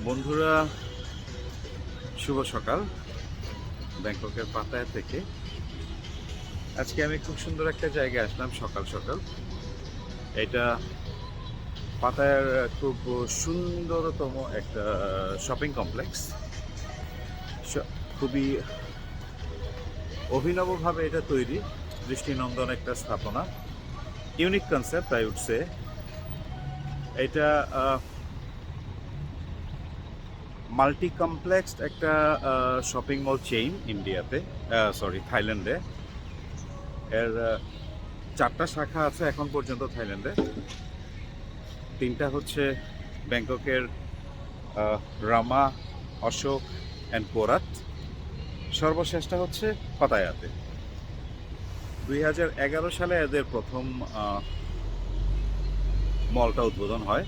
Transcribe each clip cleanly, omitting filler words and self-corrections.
বন্ধুরা, শুভ সকাল। ব্যাংককের পাতায়া থেকে আজকে আমি খুব সুন্দর একটা জায়গায় আসলাম সকাল সকাল। এটা পাতায়ার খুব সুন্দরতম একটা শপিং কমপ্লেক্স। খুবই অভিনবভাবে এটা তৈরি, দৃষ্টিনন্দন একটা স্থাপনা, unique concept I would say. এটা মাল্টি কমপ্লেক্স একটা শপিং মল চেইন ইন্ডিয়াতে, থাইল্যান্ডে। এর 4টা শাখা আছে এখন পর্যন্ত থাইল্যান্ডে। 3টা হচ্ছে ব্যাংককের রামা, অশোক অ্যান্ড কোরাত। সর্বশেষটা হচ্ছে পাতায়াতে। 2011 সালে এদের প্রথম মলটা উদ্বোধন হয়।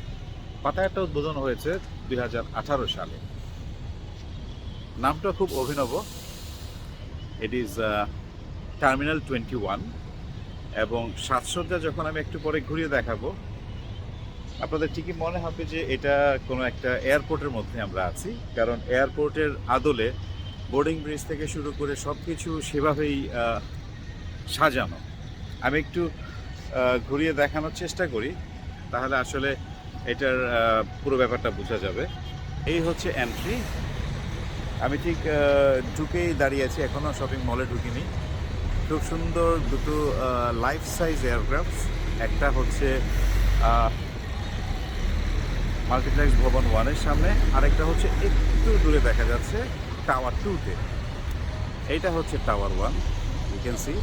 পাতায়াটা উদ্বোধন হয়েছে 2018 সালে। নামটা খুব অভিনব। ইট ইজ টার্মিনাল 21 এবং সাজসজ্জা যখন আমি একটু পরে ঘুরিয়ে দেখাবো আপনাদের ঠিকই মনে হবে যে এটা কোনো একটা এয়ারপোর্টের মধ্যে আমরা আছি, কারণ এয়ারপোর্টের আদলে বোর্ডিং ব্রিজ থেকে শুরু করে সব কিছু সেভাবেই সাজানো। আমি একটু ঘুরিয়ে দেখানোর চেষ্টা করি, তাহলে আসলে এটার পুরো ব্যাপারটা বোঝা যাবে। এই হচ্ছে এন্ট্রি। আমি ঠিক ঢুকেই দাঁড়িয়ে আছি, এখনও শপিং মলে ঢুকিনি। খুব সুন্দর দুটো লাইফ সাইজ এয়ারক্রাফট। একটা হচ্ছে মাল্টিপ্লেক্স ভবন 1-এর সামনে, আরেকটা হচ্ছে একটু দূরে দেখা যাচ্ছে টাওয়ার 2-তে। এইটা হচ্ছে tower 1, you can see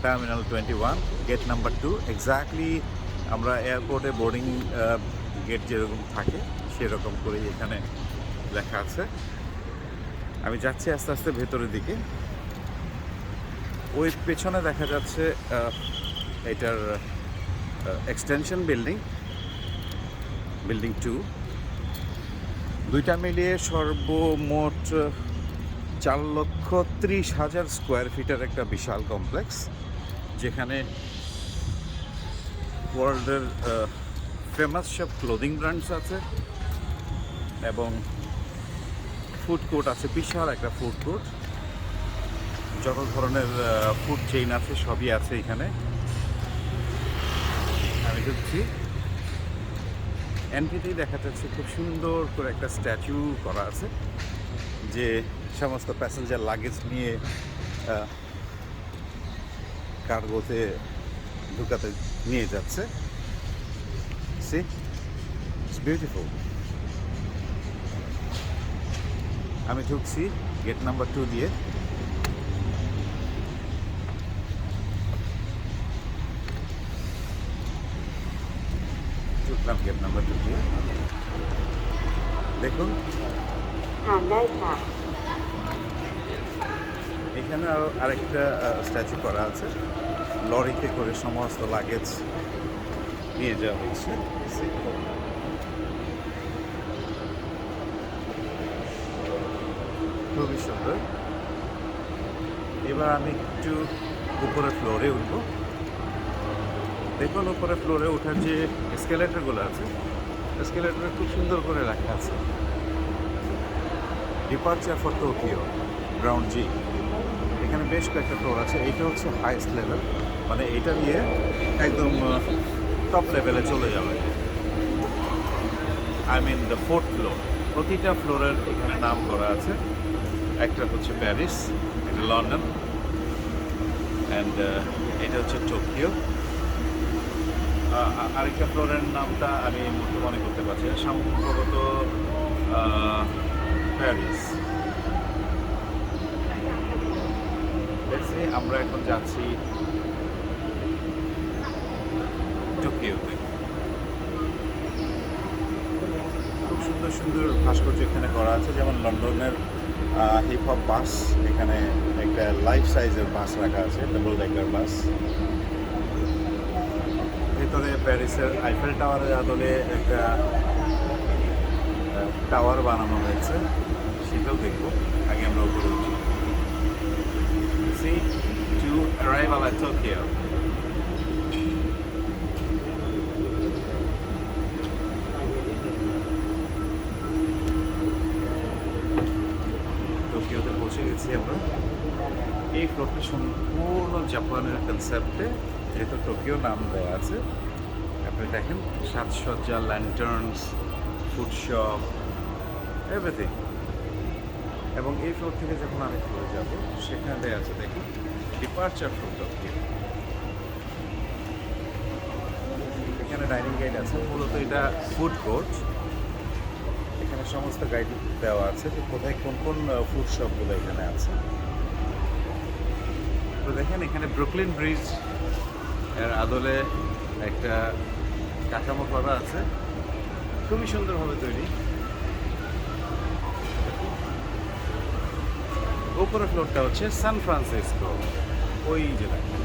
terminal 21, gate number 2। Exactly আমরা এয়ারপোর্টে বোর্ডিং গেট যেরকম থাকে সেরকম করেই এখানে লেখা আছে। আমি যাচ্ছি আস্তে আস্তে ভেতরের দিকে। ওই পেছনে দেখা যাচ্ছে এটার এক্সটেনশন বিল্ডিং 2। দুইটা মিলিয়ে সর্বমোট 4,30,000 স্কোয়ার ফিটের একটা বিশাল কমপ্লেক্স, যেখানে ওয়ার্ল্ডের ফেমাস সব ক্লোদিং ব্র্যান্ডস আছে এবং ফুড কোর্ট আছে, বিশাল একটা ফুড কোর্ট। যত ধরনের ফুড চেইন আছে সবই আছে এখানে। আমি ঢুকছি, এন্ট্রিতেই দেখা যাচ্ছে খুব সুন্দর করে একটা স্ট্যাচু করা আছে, যে সমস্ত প্যাসেঞ্জার লাগেজ নিয়ে কার্গোতে ঢুকাতে নিয়ে যাচ্ছে। See, it's beautiful. আমি ঢুকছি গেট নাম্বার 2 দিয়ে। ঢুকলাম গেট নাম্বার 2 দিয়ে। দেখুন এখানে আরেকটা স্ট্যাচু করা আছে, লরিতে করে সমস্ত লাগেজ নিয়ে যাওয়া হচ্ছে। খুবই সুন্দর। এবার আমি একটু উপরের ফ্লোরে উঠবো। দেখুন উপরে ফ্লোরে ওঠার যে এসকেলেটরগুলো আছে, এসকেলেটরে খুব সুন্দর করে রাখা আছে ডিপার্চার ফর টোকিও গ্রাউন্ড জি। এখানে বেশ কয়েকটা ফ্লোর আছে। এইটা হচ্ছে হাইয়েস্ট লেভেল, মানে এটা দিয়ে একদম টপ লেভেলে চলে যাবে। I mean the 4th floor. প্রতিটা ফ্লোরের এখানে নাম করা আছে। একটা হচ্ছে প্যারিস, এটা লন্ডন, অ্যান্ড এটা হচ্ছে টোকিও। আরেকটা ফ্লোরের নামটা আমি এই মুহূর্তে মনে করতে পারছি না, সম্ভবত প্যারিস। আমরা এখন যাচ্ছি টোকিওতে। খুব সুন্দর সুন্দর ভাস্কর্য এখানে করা আছে, যেমন লন্ডনের হিপ হপ বাস। এখানে একটা লাইফ সাইজের বাস রাখা আছে, ডাবল ডেকার বাস। ভেতরে প্যারিসের আইফেল টাওয়ারের আদলে একটা টাওয়ার বানানো হয়েছে, সেটাও দেখবো। আগে আমরা উপরে উঠি। See, to arrival at Tokyo. আছি আমরা। এই ফ্লোরটা সম্পূর্ণ জাপানের কনসেপ্টে, যেহেতু টোকিও নাম দেওয়া আছে। আপনি দেখেন সাজসজ্জা, ল্যান্টার্নস, ফুড শপ, এভরিথিং। এবং এই ফ্লোর থেকে যখন আমি ফ্লোরে যাব, সেখানে আছে দেখুন ডিপার্চার ফ্রম টোকিও। এখানে ডাইনিং গাইড আছে, মূলত এটা ফুড কোর্ট। এখানে সমস্ত গাইড দেওয়া আছে যে কোথায় কোন কোন ফুড শপগুলো এখানে আছে। তো দেখেন এখানে ব্রুকলিন ব্রিজ এর আদলে একটা কাঠামো করা আছে, খুবই সুন্দরভাবে তৈরি। উপরের ফ্লোরটা হচ্ছে সান ফ্রান্সিসকো। ওই যে দেখেন,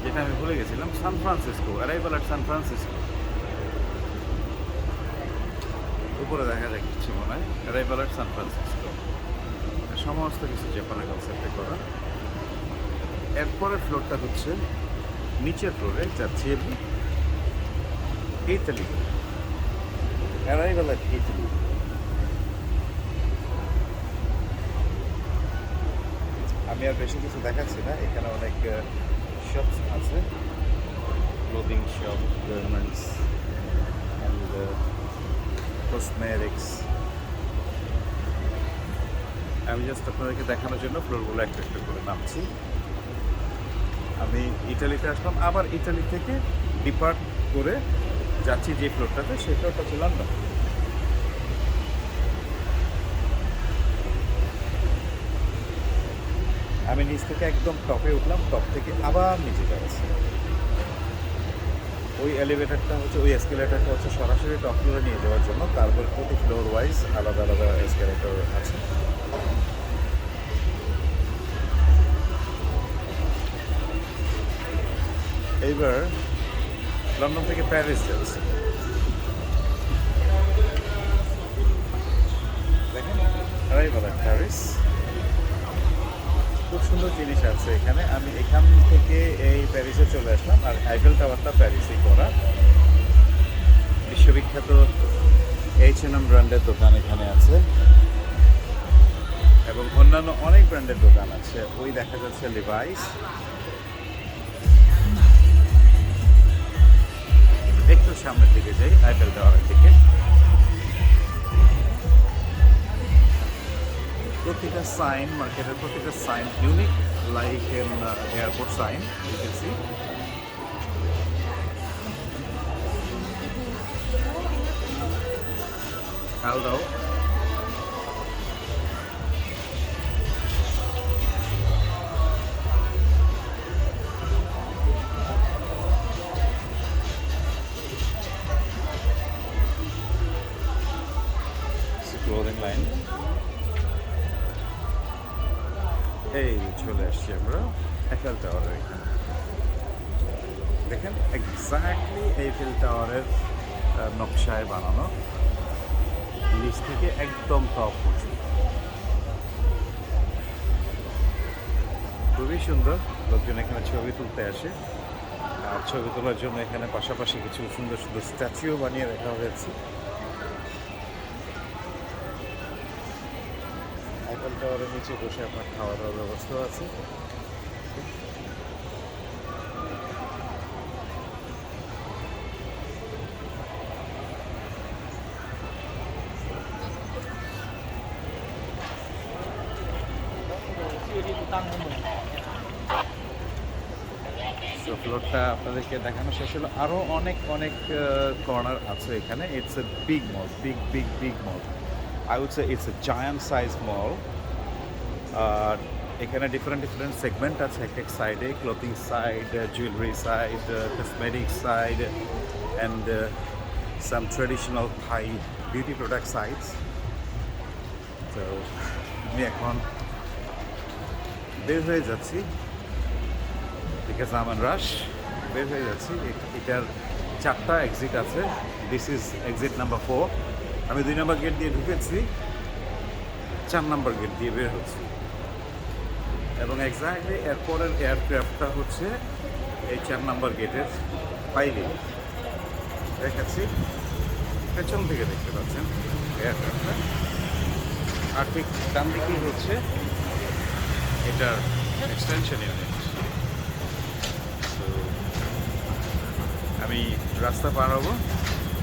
যেটা আমি ভুলে গেছিলাম, San Francisco, arrival at San Francisco. উপরে দেখা যাচ্ছে মনে হয় অ্যারাইভাল অ্যাট সান ফ্রান্সিসকো। সমস্ত কিছু জাপানের কনসেপ্টে করা। এরপরের ফ্লোরটা হচ্ছে নিচের ফ্লোরে যাচ্ছি আমি ইতালি, অ্যারাইভাল অ্যাট ইতালি। আমি আর বেশি কিছু দেখাচ্ছি না, এখানে অনেক শপস আছে, clothing shop, garments and cosmetics. আমি জাস্ট আপনাদেরকে দেখানোর জন্য ফ্লোরগুলো একটা একটা করে নামছি। আমি ইটালিতে আসলাম, আবার ইটালি থেকে ডিপার্ট করে যাচ্ছি যে ফ্লোরটাতে, সেই ফ্লোরটা হচ্ছে লন্ডন। আমি নিচ থেকে একদম টপে উঠলাম, টপ থেকে আবার নিচে যাচ্ছি। ওই এলিভেটরটা হচ্ছে, ওই এসকেলেটারটা হচ্ছে সরাসরি টপ ফ্লোরে নিয়ে যাওয়ার জন্য। তারপর প্রতি ফ্লোর ওয়াইজ আলাদা আলাদা এসকেলেটর আছে। এইবার লন্ডন থেকে প্যারিস যাচ্ছি। দেখেন অ্যারাইভাল অ্যাট প্যারিস। খুব সুন্দর জিনিস আছে এখানে। আমি এখান থেকে এই প্যারিসে চলে আসলাম, আর আইফেল টাওয়ারটা প্যারিসেই করা। বিশ্ববিখ্যাত H&M ব্র্যান্ডের দোকান এখানে আছে, এবং অন্যান্য অনেক ব্র্যান্ডের দোকান আছে। ওই দেখা যাচ্ছে লিভাইস। একটু সামনের দিকে যাই, আইফেল টাওয়ারের দিকে। প্রতিটা সাইন, মার্কেটের প্রতিটা sign unique, like an airport sign, you can see. Hello. It's a clothing line. এই চলে আসছি আমরা আইফেল টাওয়ারের এখানে। দেখেন এক্স্যাক্টলি আইফেল টাওয়ারের নকশায় বানানো, নিচ থেকে একদম টপ পর্যন্ত। খুবই সুন্দর। লোকজন এখানে ছবি তুলতে আসে, আর ছবি তোলার জন্য এখানে পাশাপাশি কিছু সুন্দর সুন্দর স্ট্যাচুও বানিয়ে রাখা হয়েছে। আইফেল টাওয়ারের নিচে বসে আপনার খাওয়া দাওয়ার ব্যবস্থা আছে। ফ্লোরটা আপনাদেরকে দেখানো শেষ হলো। আরও অনেক অনেক কর্নার আছে এখানে। It's a big mall, big mall. I would say it's a giant size mall. আর এখানে ডিফারেন্ট সেগমেন্ট আছে এক এক সাইডে, clothing side, jewellery side, cosmetic side, and some traditional Thai beauty product sides. তো আমি এখন বের হয়ে যাচ্ছি, বিকজ আম অ্যান রাশ। বের হয়ে যাচ্ছি। এটার 4টা এক্সিট আছে। This is exit number 4। আমি 2 নম্বর গেট দিয়ে ঢুকেছি, 4 নম্বর গেট দিয়ে বের হচ্ছি। এবং এক্স্যাক্টলি এরপরের এয়ারক্রাফটটা হচ্ছে এই 4 নম্বর গেটের বাইরে। দেখাচ্ছি, পেছন থেকে দেখতে পাচ্ছেন এয়ারক্রাফটটা। আর ঠিক ডান দিকেই হচ্ছে এটার এক্সটেনশন ইউনিট। তো আমি রাস্তা পার হব।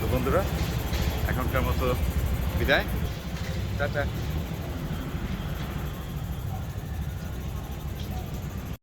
তো বন্ধুরা, এখনকার মতো বিদায়, টাটা।